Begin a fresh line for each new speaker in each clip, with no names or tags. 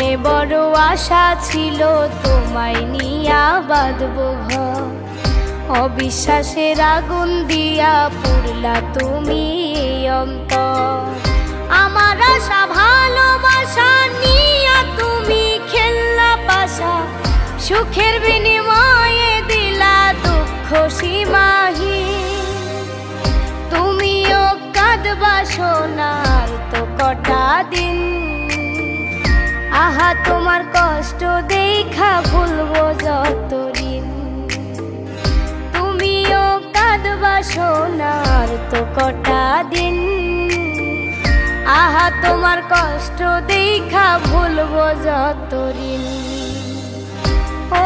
মনে বড় আশা ছিল তোমায় নিয়া বাঁধবো ঘর, অবিশ্বাসের আগুন দিয়া পুরলা তুমি অন্তর। আমার আশা ভালোবাসা নিয়া তুমি খেললা পাশা, সুখের বিনিময়ে দিলা দুঃখ সীমাহীন। তুমিও কাঁদবা সোনার তো কটা দিন, আহা তোমার কষ্ট দেখা ভুলবো যত ঋণ। তুমিও কাঁদবা সোনার তো কটা দিন, আহা তোমার কষ্ট দেখা ভুলবো যত ঋণ। ও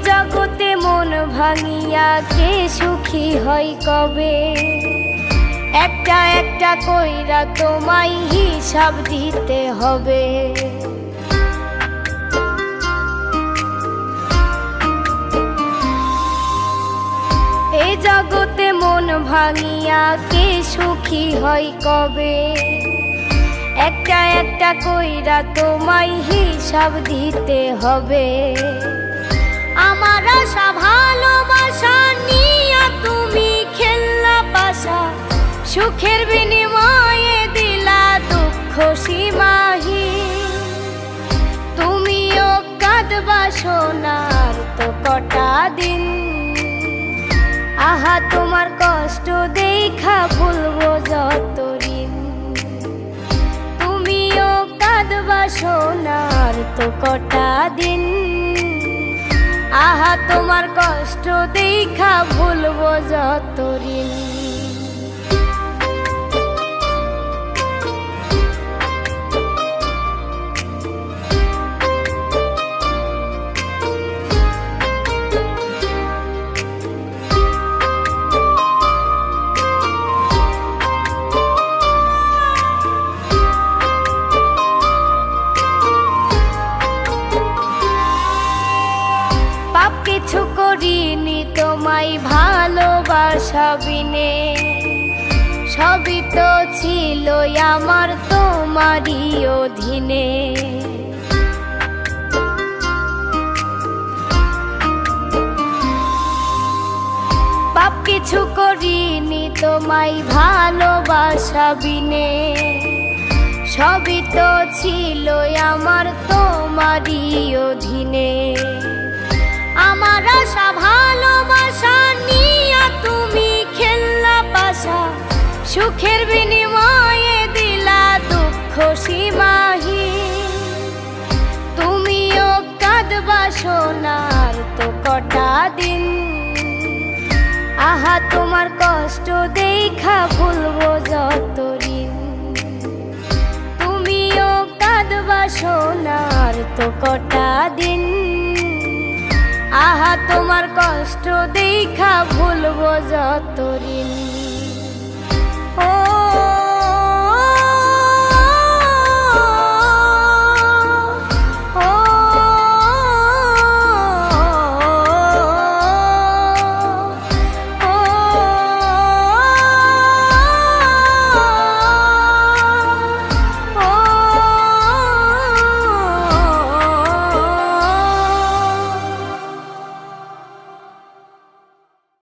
জগতে মন ভাঙিয়া কে সুখী হয় কবে, একটা একটা কইরা তোমায় হিসাব দিতে হবে। এই জগতে মন ভাঙিয়া কে সুখী হয় কবে, একটা একটা কইরা তোমায় হিসাব দিতে হবে। আমার আশা ভালোবাসা নিয়া তুমি খেললা পাশা, সুখের বিনিময়ে দিলা দুঃখ সীমাহীন। তুমিও কাঁদবা সোনার তো কটা দিন, আহা তোমার কষ্ট দেখা ভুলবো যত ঋণ। তুমিও কাঁদবা সোনার তো কটা দিন, আহা তোমার কষ্ট দেখা ভুলবো যত ঋণ। কিছু করিনি তোমায় ভালোবাসা বিনে, সবই তো ছিল আমার তোমারই অধীনে। পাপ কিছু করিনি তোমায় ভালোবাসা বিনে, সবই তো ছিল আমার তোমারই অধীনে। আমার আশা ভালোবাসা নিয়া তুমি খেললা পাশা, সুখের বিনিময়ে দিলা দুঃখ সীমাহীন। তুমিও কাঁদবা সোনার তো কটা দিন, আহা তোমার কষ্ট দেখা ভুলবো যত ঋণ। তুমিও কাঁদবা সোনার তো কটা দিন, আহা তোমার কষ্ট দেখা ভুলবো যত ঋণ।